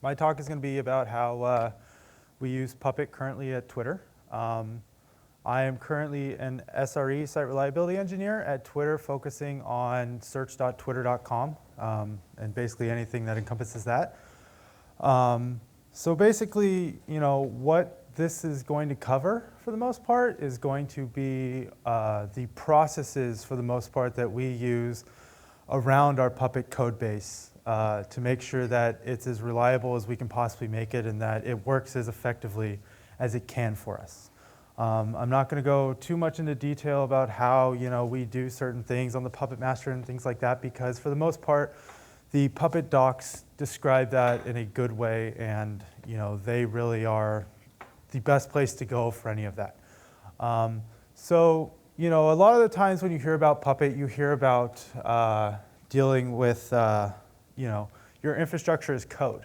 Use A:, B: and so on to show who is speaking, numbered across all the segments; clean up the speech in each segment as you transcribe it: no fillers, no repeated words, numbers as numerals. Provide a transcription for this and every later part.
A: My talk is going to be about how we use Puppet currently at Twitter. I am currently an SRE, Site Reliability Engineer at Twitter, focusing on search.twitter.com and basically anything that encompasses that. So basically, what this is going to cover for the most part is going to be the processes for the most part that we use around our Puppet code base to make sure that it's as reliable as we can possibly make it and that it works as effectively as it can for us. I'm not going to go too much into detail about how we do certain things on the Puppet master and things like that, because for the most part, the Puppet docs describe that in a good way, and they really are the best place to go for any of that. So a lot of the times when you hear about Puppet, you hear about dealing with your infrastructure as code.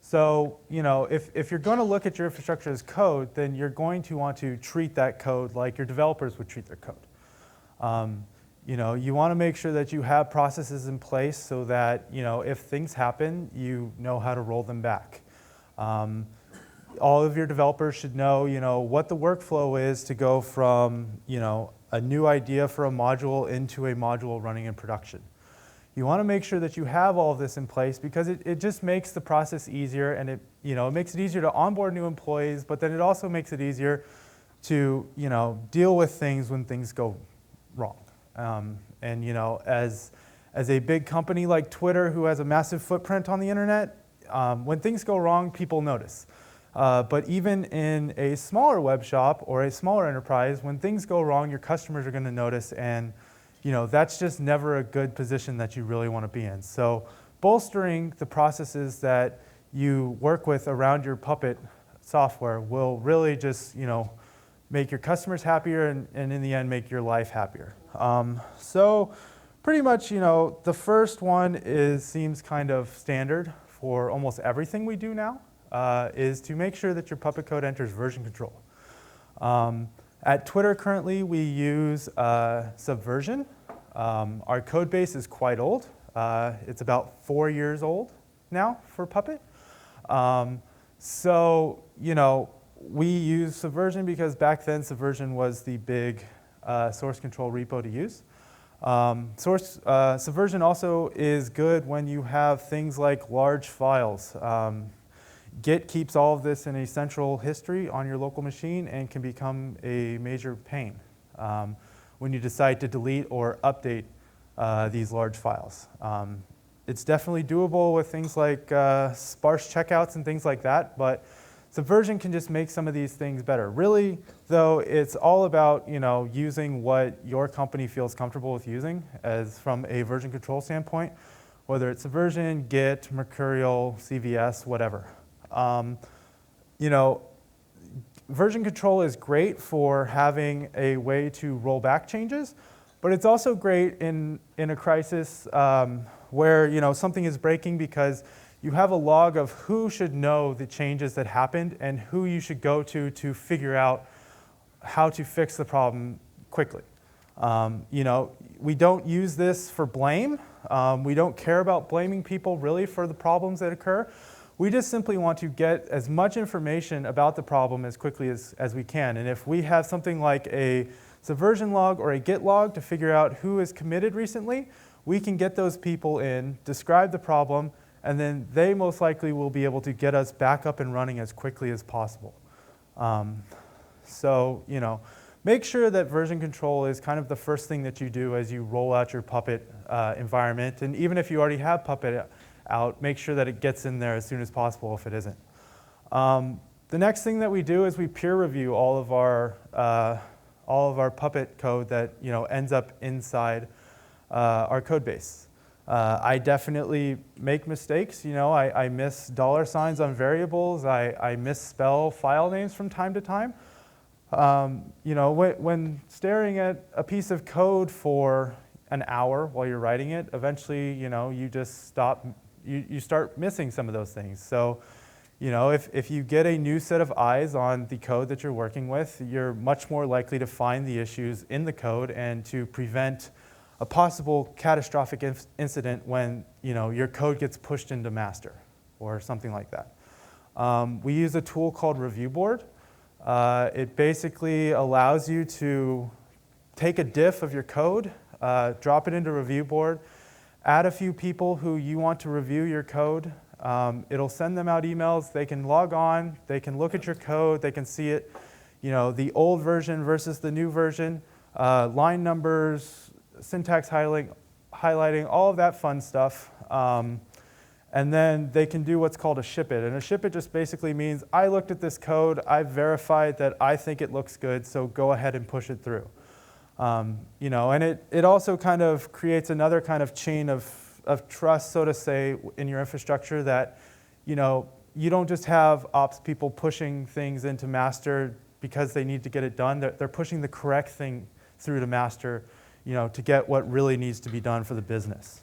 A: So if you're going to look at your infrastructure as code, then you're going to want to treat that code like your developers would treat their code. You want to make sure that you have processes in place so that if things happen, you know how to roll them back. All of your developers should know what the workflow is to go from a new idea for a module into a module running in production. You want to make sure that you have all of this in place because it just makes the process easier, and it makes it easier to onboard new employees, but then it also makes it easier to deal with things when things go wrong. As a big company like Twitter, who has a massive footprint on the internet, when things go wrong, people notice. But even in a smaller web shop or a smaller enterprise, when things go wrong, your customers are going to notice, and that's just never a good position that you really want to be in. So bolstering the processes that you work with around your Puppet software will really just make your customers happier and in the end make your life happier. So pretty much the first one seems kind of standard for almost everything we do now, is to make sure that your Puppet code enters version control. At Twitter currently, we use Subversion. Our code base is quite old. It's about 4 years old now for Puppet. We use Subversion because back then Subversion was the big source control repo to use. Subversion also is good when you have things like large files. Git keeps all of this in a central history on your local machine and can become a major pain when you decide to delete or update these large files. It's definitely doable with things like sparse checkouts and things like that, but Subversion can just make some of these things better. Really, though, it's all about using what your company feels comfortable with using as from a version control standpoint, whether it's Subversion, Git, Mercurial, CVS, whatever. Version control is great for having a way to roll back changes, but it's also great in a crisis where something is breaking, because you have a log of who should know the changes that happened and who you should go to figure out how to fix the problem quickly. We don't use this for blame. We don't care about blaming people really for the problems that occur. We just simply want to get as much information about the problem as quickly as we can. And if we have something like a Subversion log or a Git log to figure out who is committed recently, we can get those people in, describe the problem, and then they most likely will be able to get us back up and running as quickly as possible. Make sure that version control is kind of the first thing that you do as you roll out your Puppet environment. And even if you already have Puppet out, make sure that it gets in there as soon as possible if it isn't. The next thing that we do is we peer review all of our Puppet code that ends up inside our code base. I definitely make mistakes. I miss $ on variables. I misspell file names from time to time. When staring at a piece of code for an hour while you're writing it, eventually, you just stop. You start missing some of those things. So, if you get a new set of eyes on the code that you're working with, you're much more likely to find the issues in the code and to prevent a possible catastrophic incident when your code gets pushed into master or something like that. We use a tool called Review Board. It basically allows you to take a diff of your code, drop it into Review Board, add a few people who you want to review your code. It'll send them out emails. They can log on. They can look at your code. They can see it, the old version versus the new version, line numbers, syntax highlighting, all of that fun stuff. And then they can do what's called a ship it. And a ship it just basically means I looked at this code. I've verified that I think it looks good, so go ahead and push it through. And it also kind of creates another kind of chain of trust, so to say, in your infrastructure that, you don't just have ops people pushing things into master because they need to get it done. They're pushing the correct thing through to master, to get what really needs to be done for the business.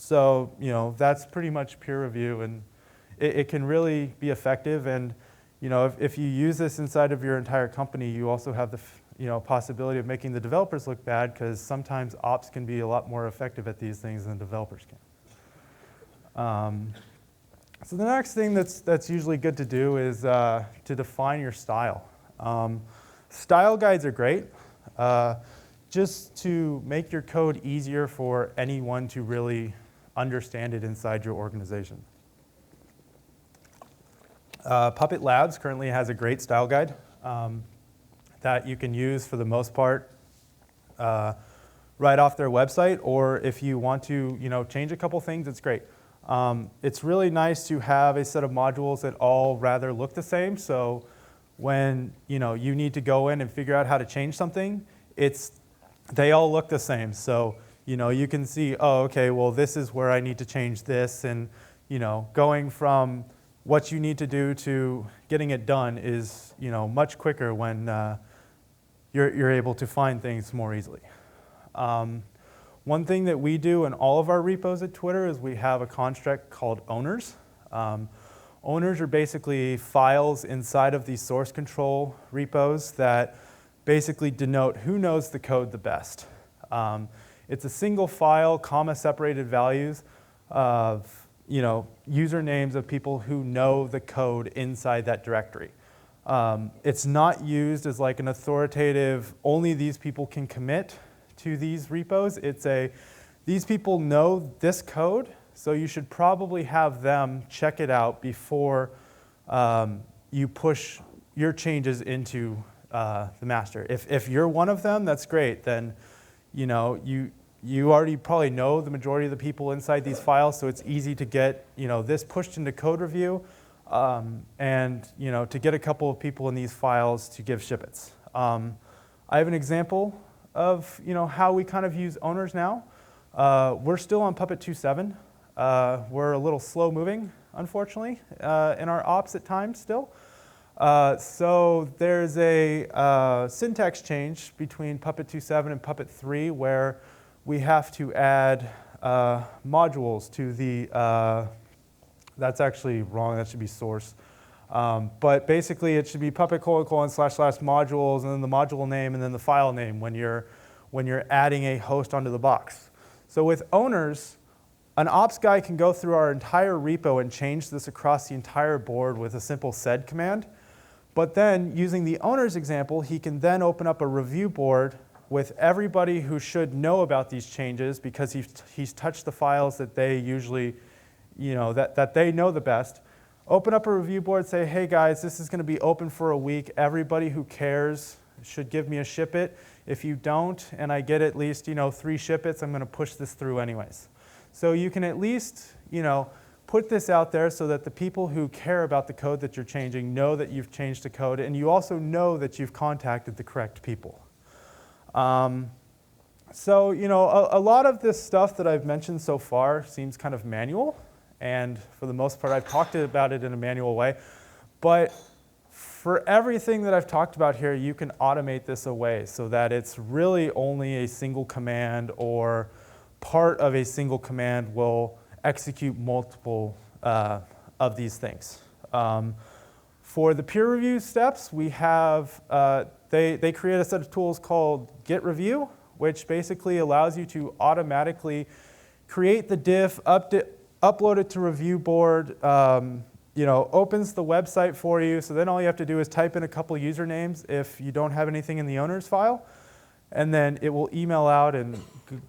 A: So, that's pretty much peer review, and it can really be effective. And, if you use this inside of your entire company, you also have the possibility of making the developers look bad, because sometimes ops can be a lot more effective at these things than developers can. So the next thing that's usually good to do is to define your style. Style guides are great, just to make your code easier for anyone to really understand it inside your organization. Puppet Labs currently has a great style guide that you can use for the most part right off their website, or if you want to change a couple things, it's great. It's really nice to have a set of modules that all rather look the same, so when you need to go in and figure out how to change something, they all look the same. So you can see, oh, okay, well, this is where I need to change this, and going from what you need to do to getting it done is much quicker when you're able to find things more easily. One thing that we do in all of our repos at Twitter is we have a construct called owners. Owners are basically files inside of these source control repos that basically denote who knows the code the best. It's a single file, comma-separated values of usernames of people who know the code inside that directory. It's not used as like an authoritative, only these people can commit to these repos. These people know this code, so you should probably have them check it out before you push your changes into the master. If you're one of them, that's great. Then you already probably know the majority of the people inside these files, so it's easy to get this pushed into code review, and to get a couple of people in these files to give ship-its. I have an example of how we kind of use owners now. We're still on Puppet 2.7. We're a little slow moving, unfortunately, in our ops at times still. So there's a syntax change between Puppet 2.7 and Puppet 3 where we have to add modules to the, that's actually wrong, that should be source. But basically it should be Puppet : / modules, and then the module name, and then the file name when you're adding a host onto the box. So with owners, an ops guy can go through our entire repo and change this across the entire board with a simple sed command. But then using the owners example, he can then open up a review board with everybody who should know about these changes because he's touched the files that they usually, that they know the best. Open up a review board, say, hey guys, this is going to be open for a week. Everybody who cares should give me a ship-it. If you don't, and I get at least 3 ship-its, I'm going to push this through anyways. So you can at least put this out there so that the people who care about the code that you're changing know that you've changed the code, and you also know that you've contacted the correct people. So a lot of this stuff that I've mentioned so far seems kind of manual, and for the most part I've talked about it in a manual way, but for everything that I've talked about here, you can automate this away so that it's really only a single command or part of a single command will execute multiple of these things. For the peer review steps, we have, they create a set of tools called Git Review, which basically allows you to automatically create the diff, upload it to review board, opens the website for you. So then all you have to do is type in a couple usernames if you don't have anything in the owner's file, and then it will email out and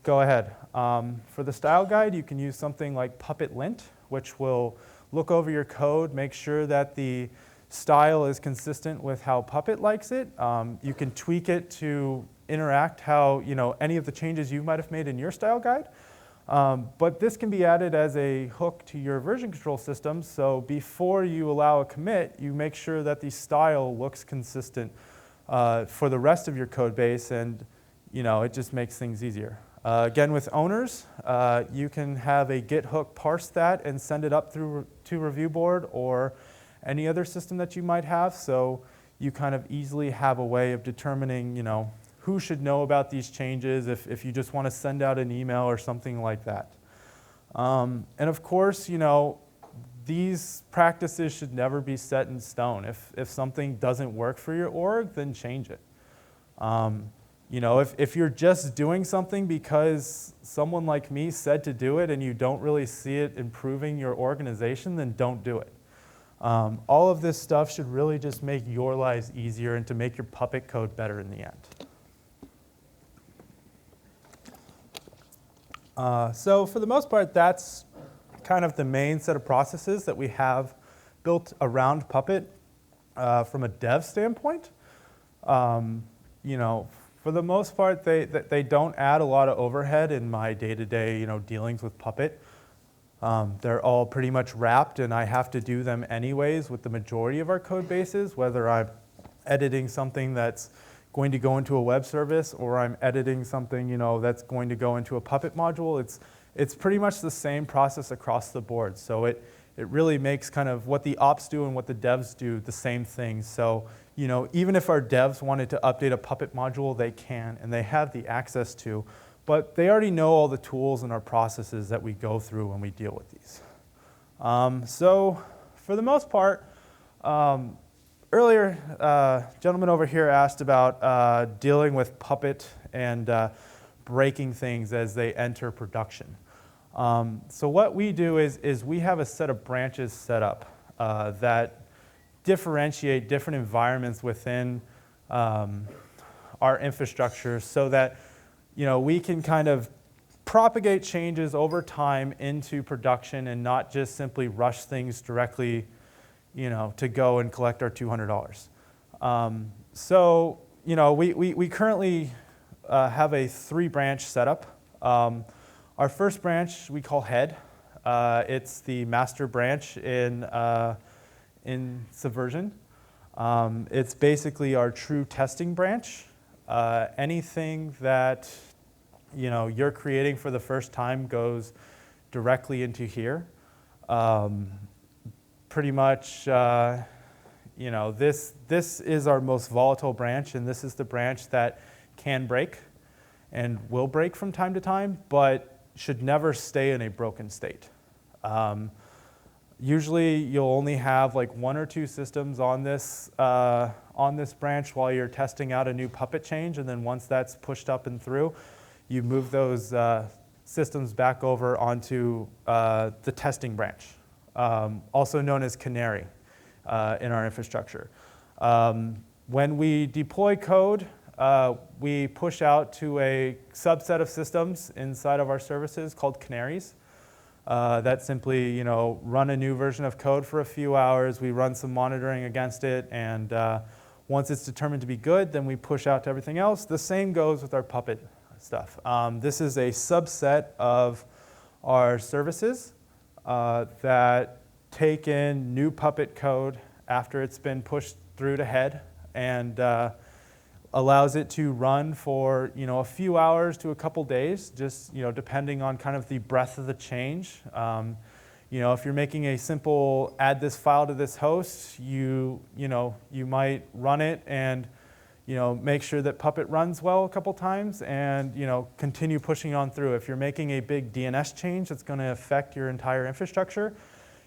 A: go ahead. For the style guide, you can use something like Puppet Lint, which will look over your code, make sure that the style is consistent with how Puppet likes it. You can tweak it to interact how any of the changes you might have made in your style guide. But this can be added as a hook to your version control system. So before you allow a commit, you make sure that the style looks consistent for the rest of your code base, and it just makes things easier. Again, with owners, you can have a Git hook parse that and send it up through to review board or any other system that you might have. So you kind of easily have a way of determining, who should know about these changes if you just want to send out an email or something like that. And of course, these practices should never be set in stone. If something doesn't work for your org, then change it. If you're just doing something because someone like me said to do it and you don't really see it improving your organization, then don't do it. All of this stuff should really just make your lives easier and to make your Puppet code better in the end. So for the most part, that's kind of the main set of processes that we have built around Puppet from a dev standpoint. For the most part, they don't add a lot of overhead in my day-to-day dealings with Puppet. They're all pretty much wrapped, and I have to do them anyways with the majority of our code bases, whether I'm editing something that's going to go into a web service or I'm editing something that's going to go into a Puppet module. It's pretty much the same process across the board. So it really makes kind of what the ops do and what the devs do the same thing. So even if our devs wanted to update a Puppet module, they can, and they have the access to. But they already know all the tools and our processes that we go through when we deal with these. So for the most part, earlier, gentleman over here asked about dealing with Puppet and breaking things as they enter production. So what we do is we have a set of branches set up that differentiate different environments within our infrastructure so that we can kind of propagate changes over time into production and not just simply rush things directly to go and collect our $200. So we currently have a 3-branch setup. Our first branch we call head. It's the master branch in Subversion. It's basically our true testing branch. Anything that you're creating for the first time goes directly into here. Pretty much, this is our most volatile branch, and this is the branch that can break and will break from time to time, but should never stay in a broken state. Usually, you'll only have like 1 or 2 systems on this branch while you're testing out a new Puppet change, and then once that's pushed up and through, you move those systems back over onto the testing branch, also known as Canary in our infrastructure. When we deploy code, we push out to a subset of systems inside of our services called canaries. That simply, run a new version of code for a few hours. We run some monitoring against it, and once it's determined to be good, then we push out to everything else. The same goes with our Puppet stuff. This is a subset of our services that take in new Puppet code after it's been pushed through to head and allows it to run for a few hours to a couple days, just depending on kind of the breadth of the change. If you're making a simple add this file to this host, you might run it and make sure that Puppet runs well a couple times and continue pushing on through. If you're making a big DNS change that's going to affect your entire infrastructure,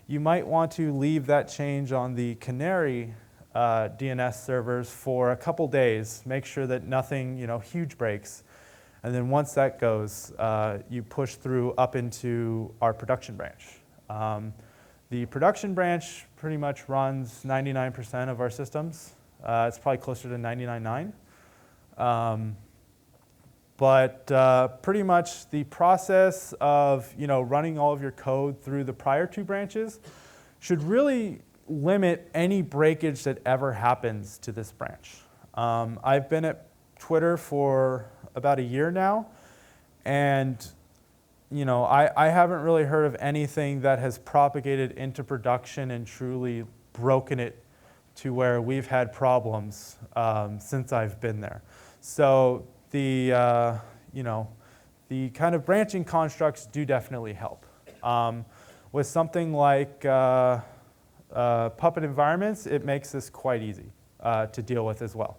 A: you might want to leave that change on the Canary DNS servers for a couple days. Make sure that nothing huge breaks, and then once that goes, you push through up into our production branch. The production branch pretty much runs 99% of our systems. It's probably closer to 99.9. But pretty much the process of running all of your code through the prior two branches should really limit any breakage that ever happens to this branch. I've been at Twitter for about a year now, and I haven't really heard of anything that has propagated into production and truly broken it to where we've had problems since I've been there. So the kind of branching constructs do definitely help. With something like Puppet environments, it makes this quite easy to deal with as well.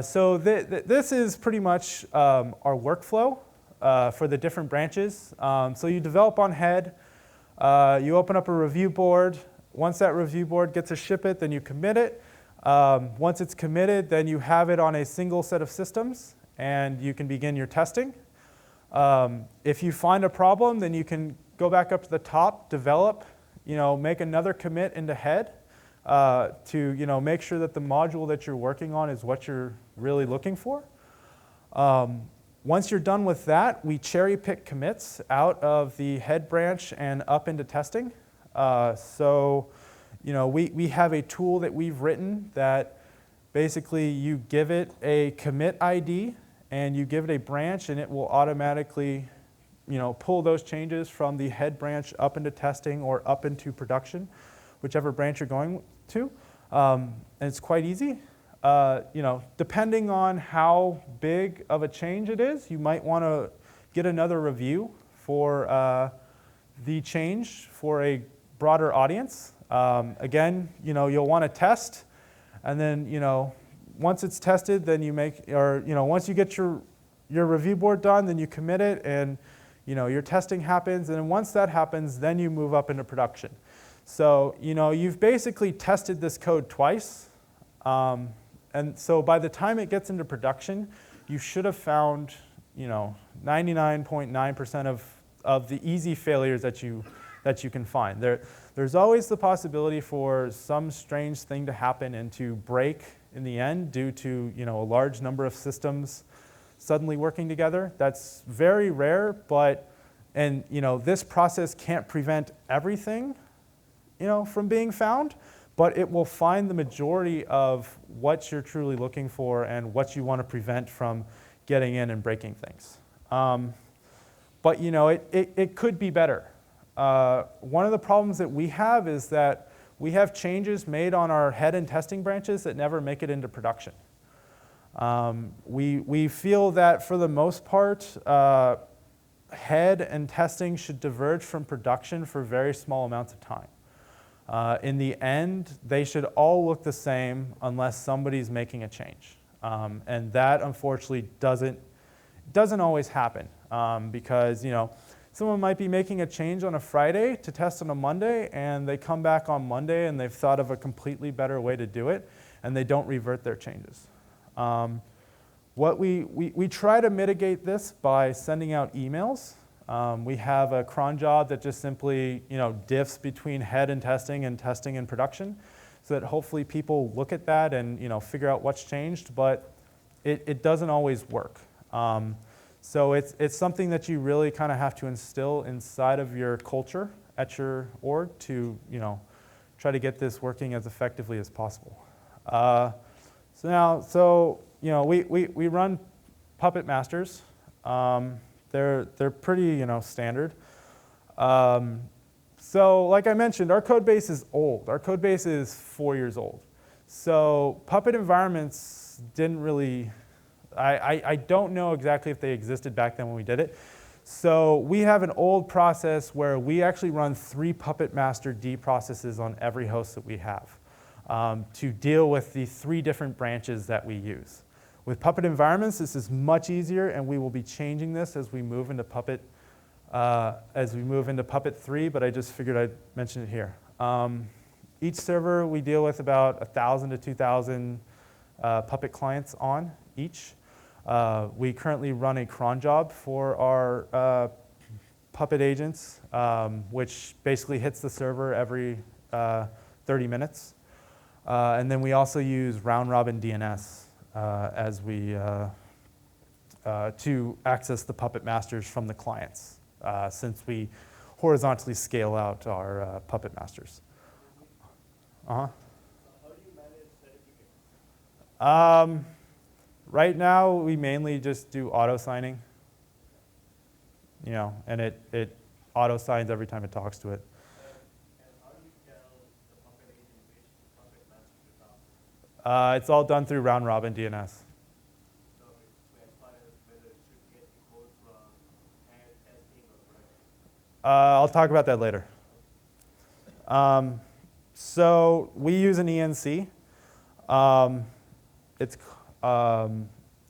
A: So this is pretty much our workflow for the different branches. So you develop on head, you open up a review board. Once that review board gets a ship it, then you commit it. Once it's committed, then you have it on a single set of systems, and you can begin your testing. If you find a problem, then you can go back up to the top, develop, make another commit into head to make sure that the module that you're working on is what you're really looking for. Once you're done with that, we cherry pick commits out of the head branch and up into testing. So we have a tool that we've written that basically you give it a commit ID and you give it a branch, and it will automatically pull those changes from the head branch up into testing or up into production, whichever branch you're going to. And it's quite easy. Depending on how big of a change it is, you might want to get another review for the change for a broader audience. Again, you'll want to test, and then once it's tested, then you once you get your review board done, then you commit it, and your testing happens, and then once that happens, then you move up into production. So you've basically tested this code twice, and so by the time it gets into production, you should have found 99.9% of the easy failures that you can find. There's always the possibility for some strange thing to happen and to break in the end due to a large number of systems suddenly working together. That's very rare, but this process can't prevent everything from being found, but it will find the majority of what you're truly looking for and what you want to prevent from getting in and breaking things. But it could be better. One of the problems that we have is that we have changes made on our head and testing branches that never make it into production. We feel that for the most part, head and testing should diverge from production for very small amounts of time. In the end, they should all look the same unless somebody's making a change. And that, unfortunately, doesn't always happen because, someone might be making a change on a Friday to test on a Monday, and they come back on Monday and they've thought of a completely better way to do it, and they don't revert their changes. What we try to mitigate this by sending out emails. We have a cron job that just simply diffs between head and testing and production, so that hopefully people look at that and figure out what's changed, but it doesn't always work. So it's something that you really kind of have to instill inside of your culture at your org to try to get this working as effectively as possible. So we run Puppet masters. They're pretty standard. So like I mentioned, our code base is old. Our code base is 4 years old. So Puppet environments didn't really. I don't know exactly if they existed back then when we did it. So we have an old process where we actually run 3 Puppet master D processes on every host that we have to deal with the 3 different branches that we use. With Puppet environments, this is much easier, and we will be changing this as we move into Puppet 3, but I just figured I'd mention it here. Each server we deal with about 1,000 to 2,000 Puppet clients on each. We currently run a cron job for our Puppet agents, which basically hits the server every 30 minutes. And then we also use round-robin DNS as we to access the Puppet masters from the clients, since we horizontally scale out our Puppet masters. Uh-huh.
B: How do you manage certificates?
A: Right now, we mainly just do auto-signing, and it auto-signs every time it talks to it.
B: And how do you tell the Puppet agent which Puppet master to talk?
A: It's all done through round-robin DNS.
B: So as far as whether it should get the code from testing or production?
A: I'll talk about that later. So we use an ENC.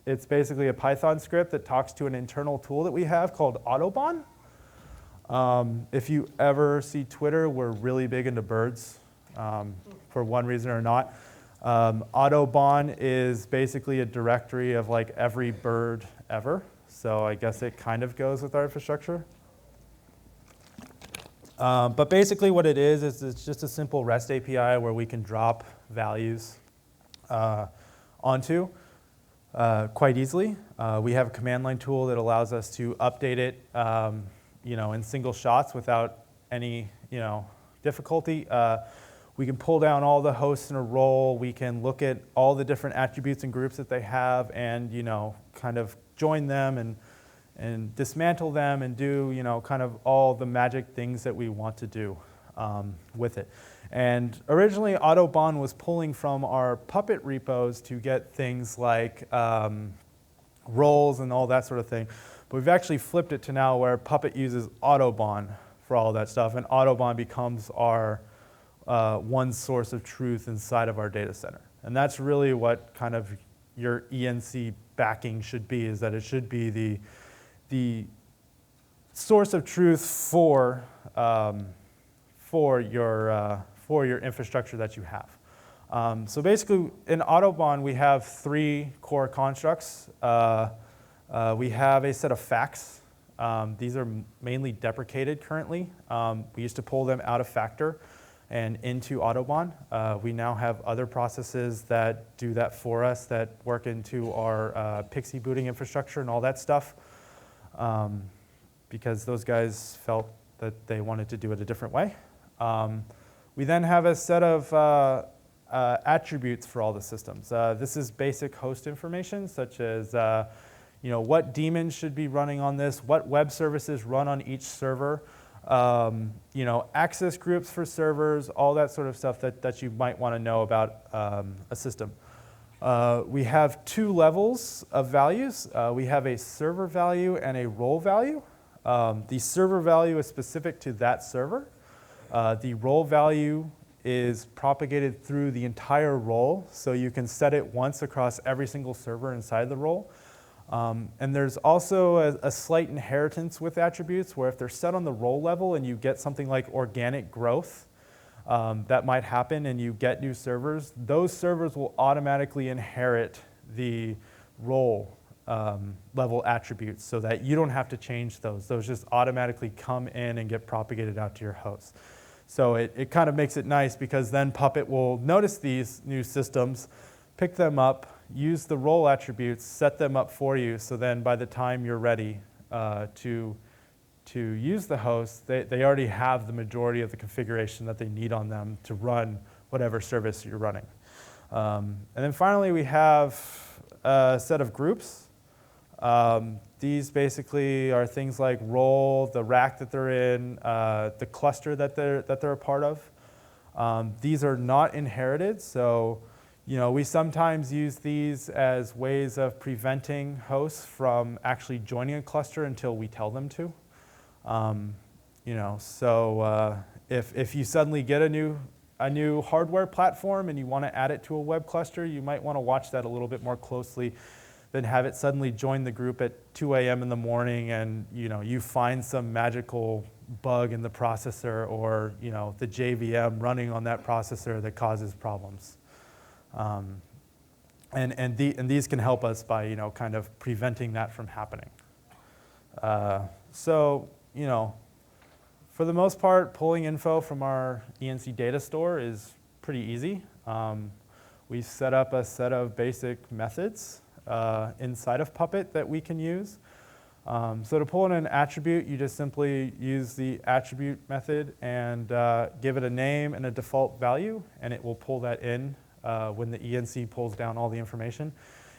A: It's basically a Python script that talks to an internal tool that we have called Autobahn. If you ever see Twitter, we're really big into birds for one reason or not. Autobahn is basically a directory of like every bird ever. So I guess it kind of goes with our infrastructure. But basically what it is it's just a simple REST API where we can drop values onto quite easily. We have a command line tool that allows us to update it in single shots without any difficulty. We can pull down all the hosts in a role. We can look at all the different attributes and groups that they have and kind of join them and dismantle them and do kind of all the magic things that we want to do with it. And originally Autobahn was pulling from our Puppet repos to get things like roles and all that sort of thing. But we've actually flipped it to now where Puppet uses Autobahn for all that stuff, and Autobahn becomes our one source of truth inside of our data center. And that's really what kind of your ENC backing should be, is that it should be the source of truth for your infrastructure that you have. So basically, in Autobahn, we have 3 core constructs. We have a set of facts. These are mainly deprecated currently. We used to pull them out of Factor and into Autobahn. We now have other processes that do that for us that work into our Pixie booting infrastructure and all that stuff, because those guys felt that they wanted to do it a different way. We then have a set of attributes for all the systems. This is basic host information, such as what daemons should be running on this, what web services run on each server, access groups for servers, all that sort of stuff that you might want to know about a system. We have 2 levels of values. We have a server value and a role value. The server value is specific to that server. The role value is propagated through the entire role, so you can set it once across every single server inside the role. And there's also a slight inheritance with attributes where if they're set on the role level and you get something like organic growth, that might happen and you get new servers, those servers will automatically inherit the role level attributes so that you don't have to change those. Those just automatically come in and get propagated out to your host. So it kind of makes it nice because then Puppet will notice these new systems, pick them up, use the role attributes, set them up for you, so then by the time you're ready to use the host, they already have the majority of the configuration that they need on them to run whatever service you're running. And then finally, we have a set of groups. These basically are things like role, the rack that they're in, the cluster that they're a part of. These are not inherited, so we sometimes use these as ways of preventing hosts from actually joining a cluster until we tell them to. So if you suddenly get a new hardware platform and you want to add it to a web cluster, you might want to watch that a little bit more closely than have it suddenly join the group at 2 a.m. in the morning and you find some magical bug in the processor or the JVM running on that processor that causes problems. And these can help us by kind of preventing that from happening. So for the most part, pulling info from our ENC data store is pretty easy. We set up a set of basic methods inside of Puppet that we can use. So to pull in an attribute, you just simply use the attribute method and give it a name and a default value, and it will pull that in when the ENC pulls down all the information,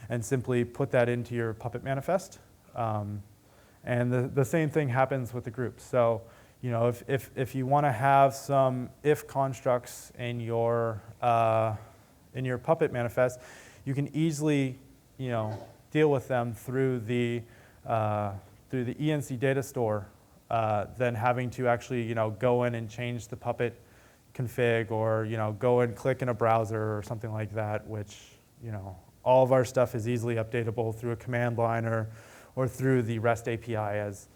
A: and simply put that into your Puppet manifest. And the same thing happens with the groups. So, if you want to have some if constructs in your Puppet manifest, you can easily, deal with them through the ENC data store, than having to actually, go in and change the Puppet config, or go and click in a browser or something like that, which all of our stuff is easily updatable through a command line or through the REST API as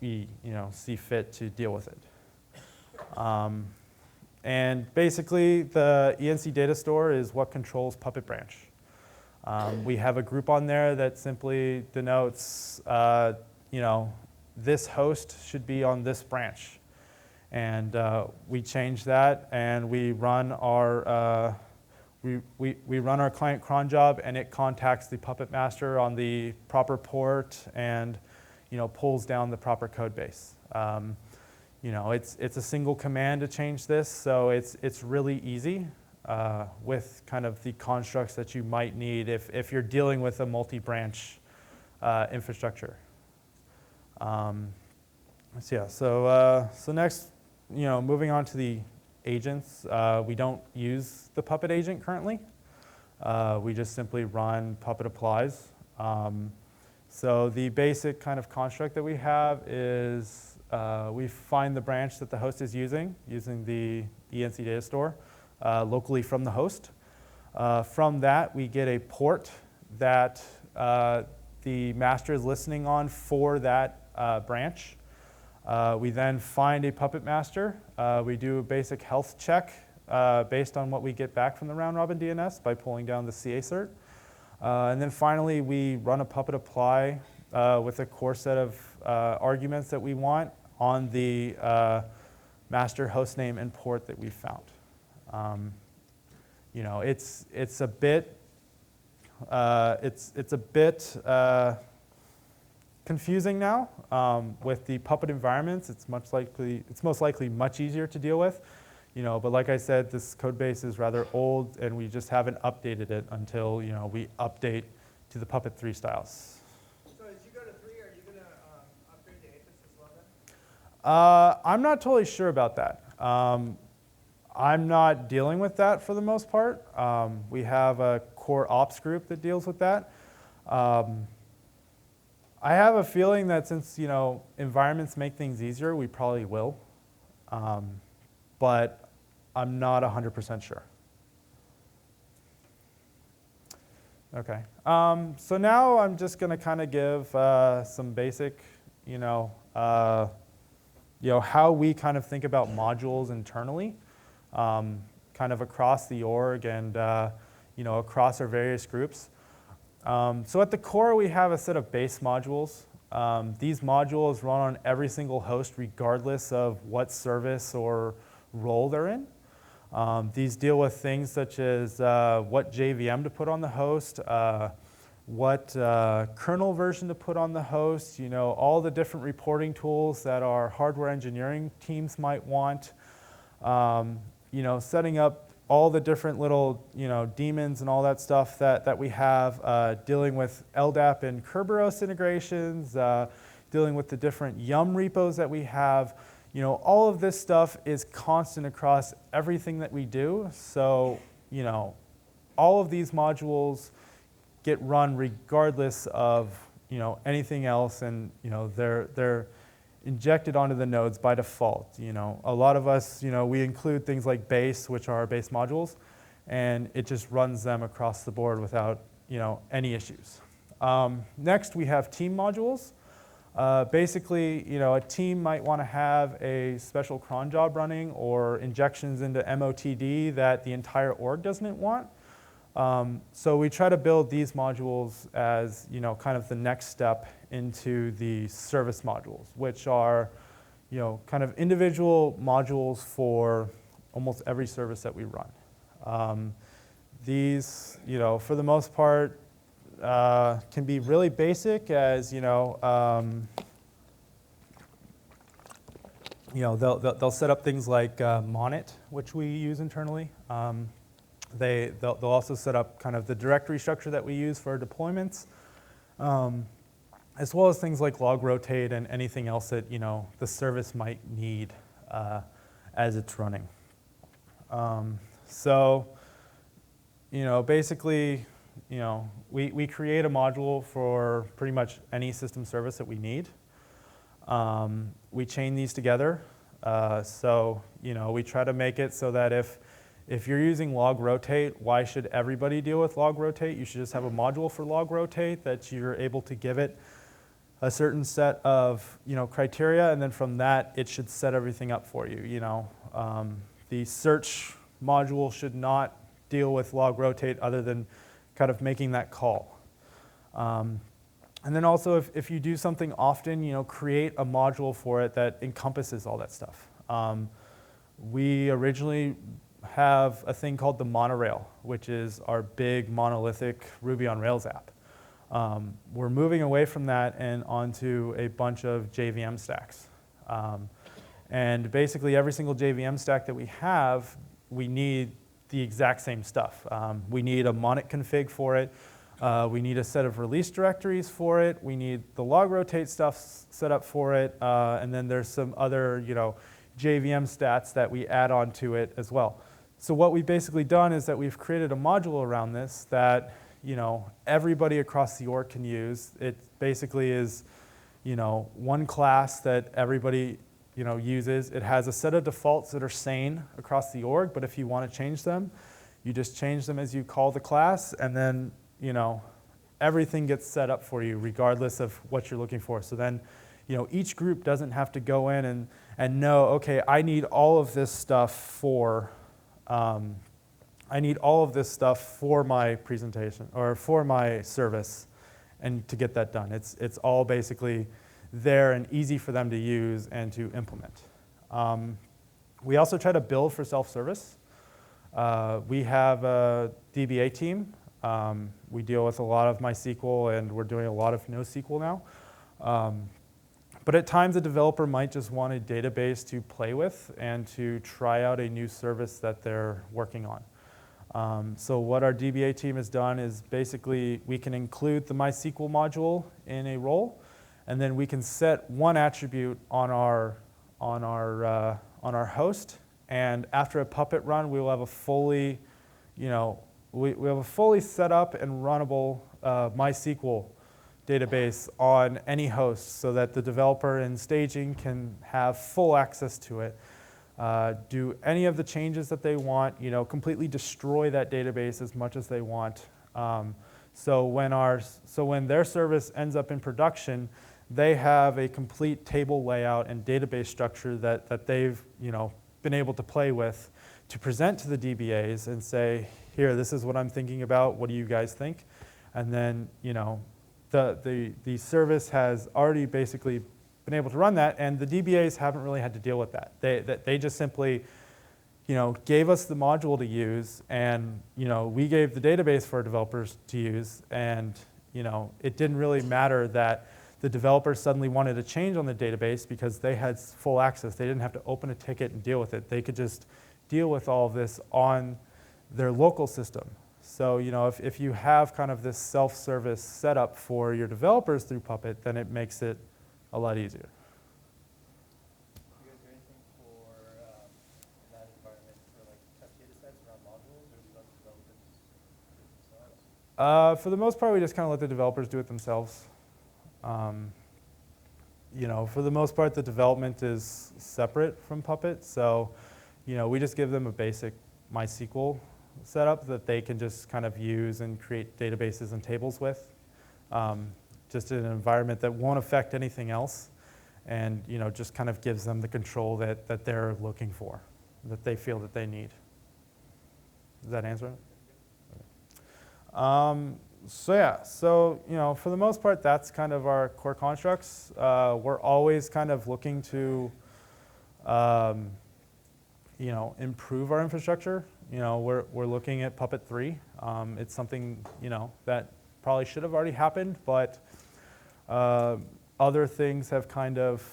A: we see fit to deal with it. And basically, the ENC data store is what controls Puppet branch. We have a group on there that simply denotes, this host should be on this branch. And we change that, and we run our we run our client cron job, and it contacts the Puppet master on the proper port, and pulls down the proper code base. It's a single command to change this, so it's really easy with kind of the constructs that you might need if you're dealing with a multi-branch infrastructure. So next, moving on to the agents, we don't use the Puppet agent currently. We just simply run Puppet applies. So the basic kind of construct that we have is we find the branch that the host is using the ENC data store locally from the host. From that, we get a port that the master is listening on for that branch. We then find a Puppet master. We do a basic health check based on what we get back from the round robin DNS by pulling down the CA cert. And then finally, we run a Puppet apply with a core set of arguments that we want on the master hostname and port that we found. It's a bit confusing now with the Puppet environments. It's most likely much easier to deal with. But like I said, this code base is rather old, and we just haven't updated it until we update to the Puppet 3 styles.
B: So as you go to 3, are you going to upgrade to Apis as well then?
A: I'm not totally sure about that. I'm not dealing with that for the most part. We have a core ops group that deals with that. I have a feeling that since environments make things easier, we probably will. But I'm not 100% sure. Okay. So now I'm just going to kind of give some basic, how we kind of think about modules internally, kind of across the org and across our various groups. So at the core, we have a set of base modules. These modules run on every single host, regardless of what service or role they're in. These deal with things such as what JVM to put on the host, what kernel version to put on the host, all the different reporting tools that our hardware engineering teams might want, setting up all the different little daemons and all that stuff that we have, dealing with LDAP and Kerberos integrations, dealing with the different Yum repos that we have. All of this stuff is constant across everything that we do. So, all of these modules get run regardless of, anything else, and, they're injected onto the nodes by default. A lot of us, we include things like base, which are our base modules, and it just runs them across the board without, any issues. Next, we have team modules. Basically, a team might want to have a special cron job running or injections into MOTD that the entire org doesn't want. So we try to build these modules as, kind of the next step into the service modules, which are, kind of individual modules for almost every service that we run. These, for the most part, can be really basic as, they'll set up things like Monet, which we use internally. They'll also set up kind of the directory structure that we use for our deployments, as well as things like log rotate and anything else that the service might need as it's running. So basically, we create a module for pretty much any system service that we need. We chain these together. So we try to make it so that if you're using log rotate, why should everybody deal with log rotate? You should just have a module for log rotate that you're able to give it a certain set of criteria, and then from that it should set everything up for you. The search module should not deal with log rotate other than kind of making that call. And then also if you do something often, create a module for it that encompasses all that stuff. We originally have a thing called the monorail, which is our big monolithic Ruby on Rails app. We're moving away from that and onto a bunch of JVM stacks. And basically every single JVM stack that we have, we need the exact same stuff. We need a Monet config for it. We need a set of release directories for it. We need the log rotate stuff set up for it. And then there's some other JVM stats that we add on to it as well. So what we've basically done is that we've created a module around this that everybody across the org can use. It basically is one class that everybody uses. It has a set of defaults that are sane across the org, but if you want to change them, you just change them as you call the class, and then everything gets set up for you regardless of what you're looking for. So then each group doesn't have to go in and know, okay, I need all of this stuff for my presentation or for my service, and to get that done. It's all basically there and easy for them to use and to implement. We also try to build for self-service. We have a DBA team. We deal with a lot of MySQL, and we're doing a lot of NoSQL now. But at times, a developer might just want a database to play with and to try out a new service that they're working on. So what our DBA team has done is basically we can include the MySQL module in a role, and then we can set one attribute on our host. And after a Puppet run, we will have a fully, we have a fully set up and runnable MySQL database on any host, so that the developer in staging can have full access to it, do any of the changes that they want, completely destroy that database as much as they want. So when their service ends up in production, they have a complete table layout and database structure that they've been able to play with to present to the DBAs and say, here, this is what I'm thinking about. What do you guys think? And then the service has already basically been able to run that, and the DBAs haven't really had to deal with that. They just simply gave us the module to use, and we gave the database for our developers to use, and it didn't really matter that the developers suddenly wanted to change on the database because they had full access. They didn't have to open a ticket and deal with it. They could just deal with all of this on their local system. So if you have kind of this self-service setup for your developers through Puppet, then it makes it a lot easier.
B: Do you guys do anything for in that environment for like test data sets around modules, or do you let the developers do it themselves?
A: For the most part, we just kind of let the developers do it themselves. For the most part, the development is separate from Puppet, so we just give them a basic MySQL setup that they can just kind of use and create databases and tables with, just in an environment that won't affect anything else, and just kind of gives them the control that they're looking for, that they feel that they need. Does that answer it? Okay. So yeah, so for the most part, that's kind of our core constructs. We're always kind of looking to, improve our infrastructure. We're looking at Puppet 3. It's something that probably should have already happened, but other things have kind of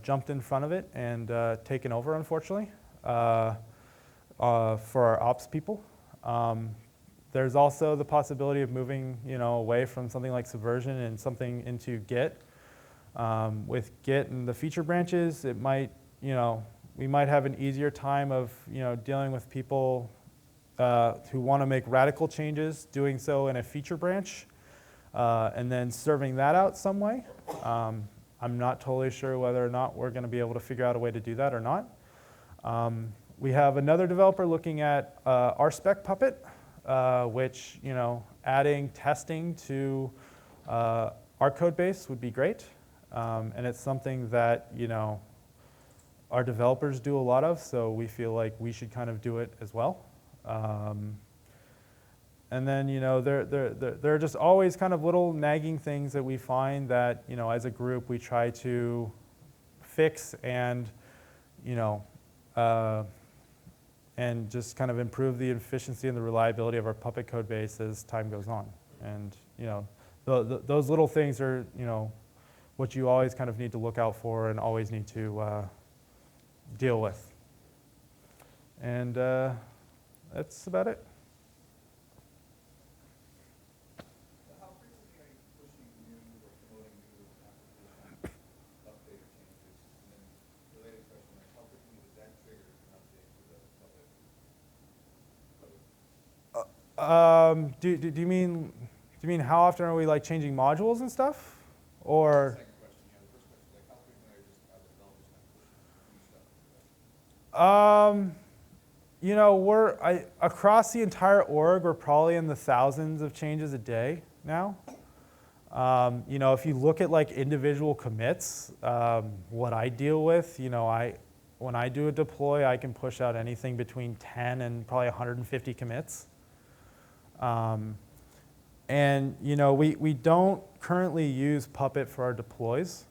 A: jumped in front of it and taken over, unfortunately, for our ops people. There's also the possibility of moving, away from something like Subversion and something into Git. With Git and the feature branches, it might, we might have an easier time of, dealing with people who want to make radical changes, doing so in a feature branch, and then serving that out some way. I'm not totally sure whether or not we're going to be able to figure out a way to do that or not. We have another developer looking at RSpec Puppet, which, adding testing to our code base would be great. And it's something that, our developers do a lot of, so we feel like we should kind of do it as well. And then, there are just always kind of little nagging things that we find that, as a group, we try to fix and, and just kind of improve the efficiency and the reliability of our Puppet code base as time goes on. And, those little things are, what you always kind of need to look out for and always need to deal with. And that's about it.
C: How frequently are you pushing new or promoting new application update or changes? And then related question, like how frequently does that trigger an update to the public?
A: Do you mean how often are we like changing modules and stuff? Or
C: Second question, yeah, the first question is like how frequently are the developers kind of pushing new stuff?
A: we're across the entire org, we're probably in the thousands of changes a day now. If you look at like individual commits, what I deal with, when I do a deploy, I can push out anything between 10 and probably 150 commits. And we don't currently use Puppet for our deploys.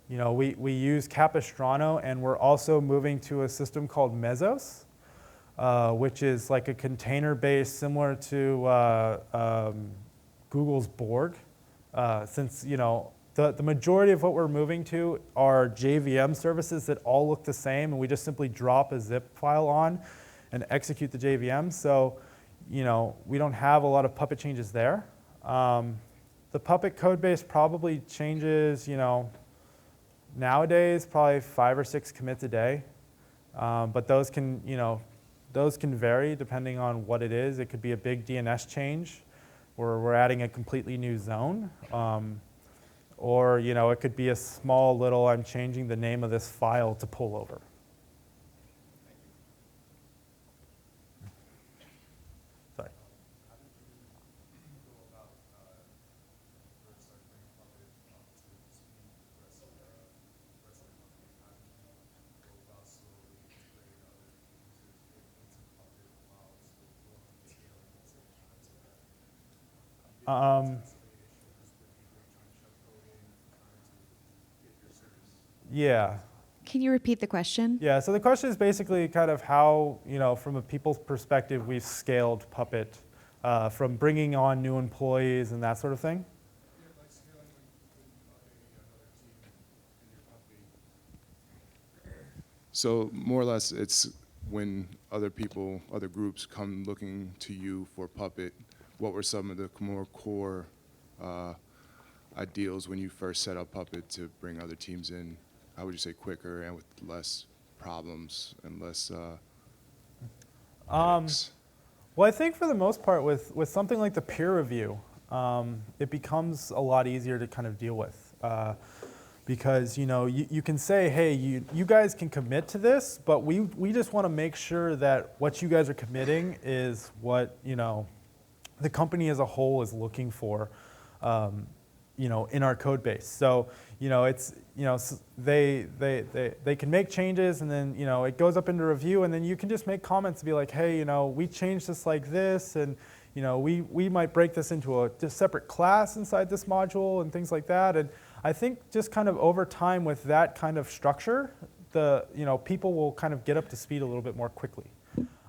A: We use Capistrano, and we're also moving to a system called Mesos, which is like a container base similar to Google's Borg. Since the majority of what we're moving to are JVM services that all look the same, and we just simply drop a zip file on and execute the JVM. So we don't have a lot of Puppet changes there. The Puppet code base probably changes, nowadays probably 5 or 6 commits a day. But those can vary depending on what it is. It could be a big DNS change where we're adding a completely new zone. Or it could be a small little, I'm changing the name of this file to pull over. Yeah.
D: Can you repeat the question?
A: Yeah, so the question is basically kind of how, from a people's perspective, we've scaled Puppet from bringing on new employees and that sort of thing.
C: Yeah, like scaling another team in your company. So more or less, it's when other groups come looking to you for Puppet, what were some of the more core ideals when you first set up Puppet to bring other teams in? How would you say quicker and with less problems and less headaches?
A: Well, I think for the most part with something like the peer review, it becomes a lot easier to kind of deal with. Because you can say, hey, you guys can commit to this, but we just want to make sure that what you guys are committing is what the company as a whole is looking for, in our code base. So it's they can make changes, and then it goes up into review, and then you can just make comments to be like, hey, we changed this like this, and we might break this into a separate class inside this module and things like that. And I think just kind of over time with that kind of structure, people will kind of get up to speed a little bit more quickly.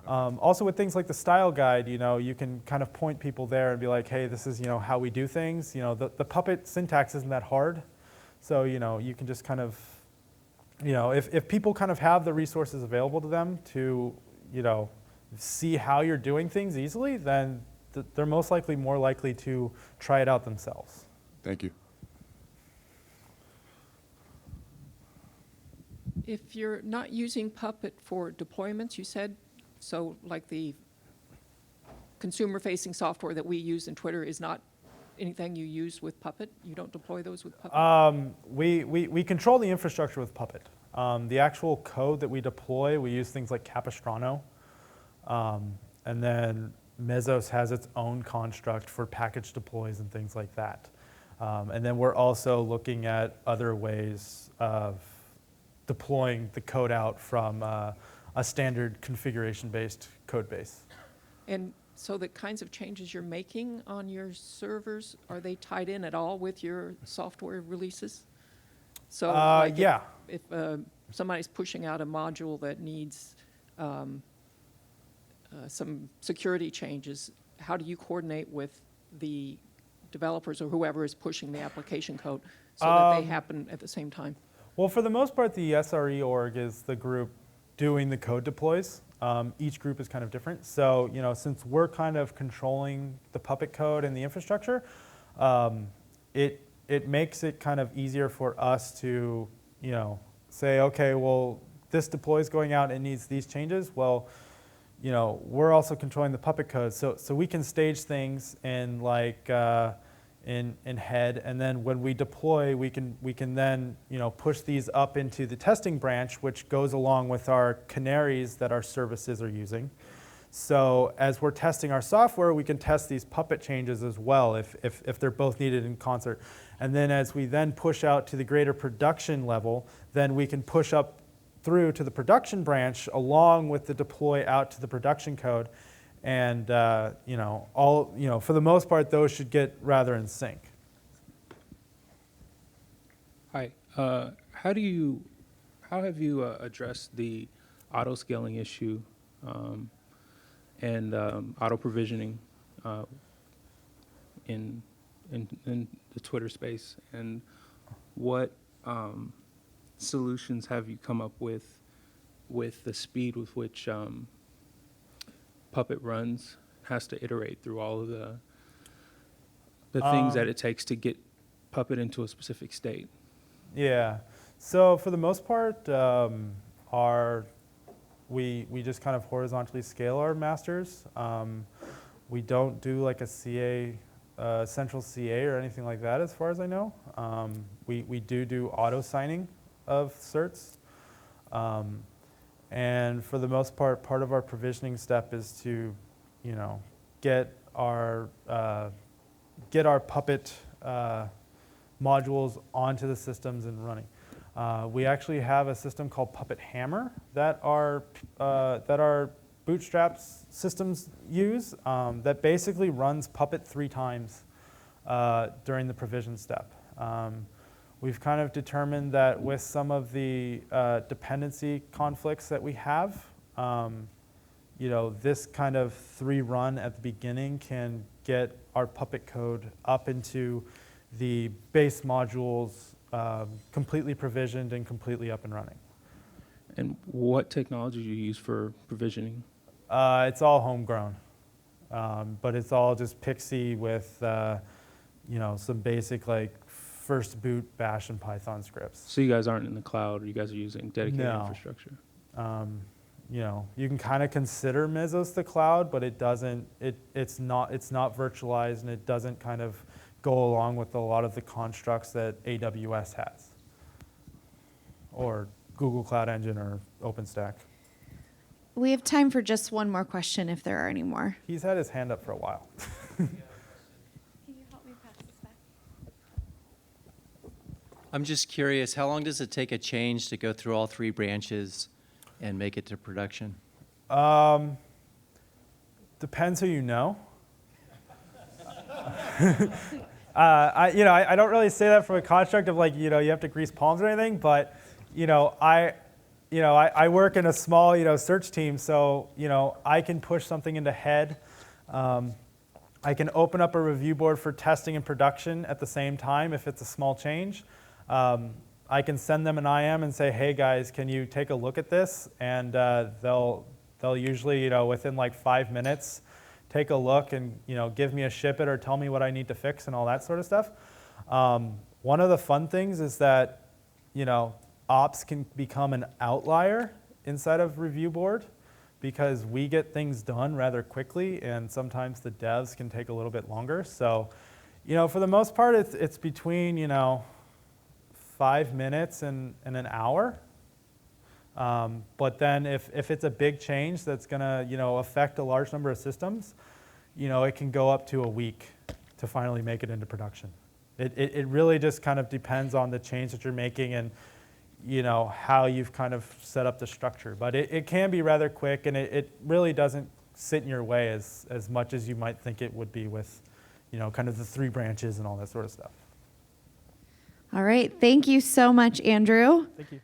A: Also with things like the style guide, you can kind of point people there and be like, hey, this is, how we do things. The Puppet syntax isn't that hard. So, you can just kind of, if people kind of have the resources available to them to, see how you're doing things easily, then they're most likely more likely to try it out themselves.
C: Thank you.
E: If you're not using Puppet for deployments, you said, so like the consumer-facing software that we use in Twitter is not anything you use with Puppet? You don't deploy those with Puppet?
A: We control the infrastructure with Puppet. The actual code that we deploy, we use things like Capistrano. And then Mesos has its own construct for package deploys and things like that. And then we're also looking at other ways of deploying the code out from a standard configuration-based code base.
E: And so the kinds of changes you're making on your servers, are they tied in at all with your software releases? So like
A: yeah.
E: if somebody's pushing out a module that needs some security changes, how do you coordinate with the developers or whoever is pushing the application code so that they happen at the same time?
A: Well, for the most part, the SRE org is the group doing the code deploys. Each group is kind of different. So, since we're kind of controlling the Puppet code and the infrastructure, it makes it kind of easier for us to, say, okay, well, this deploy is going out and needs these changes. Well, we're also controlling the Puppet code, so we can stage things in like in head, and then when we deploy, we can then push these up into the testing branch, which goes along with our canaries that our services are using. So as we're testing our software, we can test these Puppet changes as well if they're both needed in concert. And then as we then push out to the greater production level, then we can push up through to the production branch along with the deploy out to the production code. And for the most part, those should get rather in sync.
F: Hi. How have you addressed the auto scaling issue and auto provisioning in the Twitter space? And what solutions have you come up with the speed with which Puppet runs, has to iterate through all of the things that it takes to get Puppet into a specific state?
A: Yeah. So for the most part, we just kind of horizontally scale our masters. We don't do like a CA, central CA or anything like that, as far as I know. We do auto signing of certs. And for the most part of our provisioning step is to, get our Puppet modules onto the systems and running. We actually have a system called Puppet Hammer that our Bootstrap's systems use that basically runs Puppet 3 times during the provision step. We've kind of determined that with some of the dependency conflicts that we have, this kind of 3 run at the beginning can get our Puppet code up into the base modules completely provisioned and completely up and running.
F: And what technology do you use for provisioning?
A: It's all homegrown, but it's all just Pixie with some basic first boot Bash and Python scripts.
F: So you guys aren't in the cloud, or you guys are using dedicated
A: No.
F: infrastructure?
A: You can kind of consider Mesos the cloud, but it doesn't. It's not virtualized, and it doesn't kind of go along with a lot of the constructs that AWS has, or Google Cloud Engine, or OpenStack.
D: We have time for just one more question if there are any more.
A: He's had his hand up for a while.
D: Can you help me pass this back?
G: I'm just curious, how long does it take a change to go through all 3 branches and make it to production?
A: Depends who you know. I don't really say that from a construct of like, you have to grease palms or anything, but, I work in a small, search team, so, I can push something into head. I can open up a review board for testing and production at the same time if it's a small change. I can send them an IM and say, hey guys, can you take a look at this? And they'll usually, within like 5 minutes, take a look and give me a ship it or tell me what I need to fix and all that sort of stuff. One of the fun things is that ops can become an outlier inside of review board because we get things done rather quickly and sometimes the devs can take a little bit longer. So, for the most part, it's between 5 minutes and an hour. But then if it's a big change that's going to affect a large number of systems, it can go up to a week to finally make it into production. It really just kind of depends on the change that you're making and how you've kind of set up the structure. But it can be rather quick, and it really doesn't sit in your way as much as you might think it would be with kind of the 3 branches and all that sort of stuff.
D: All right. Thank you so much, Andrew.
A: Thank you.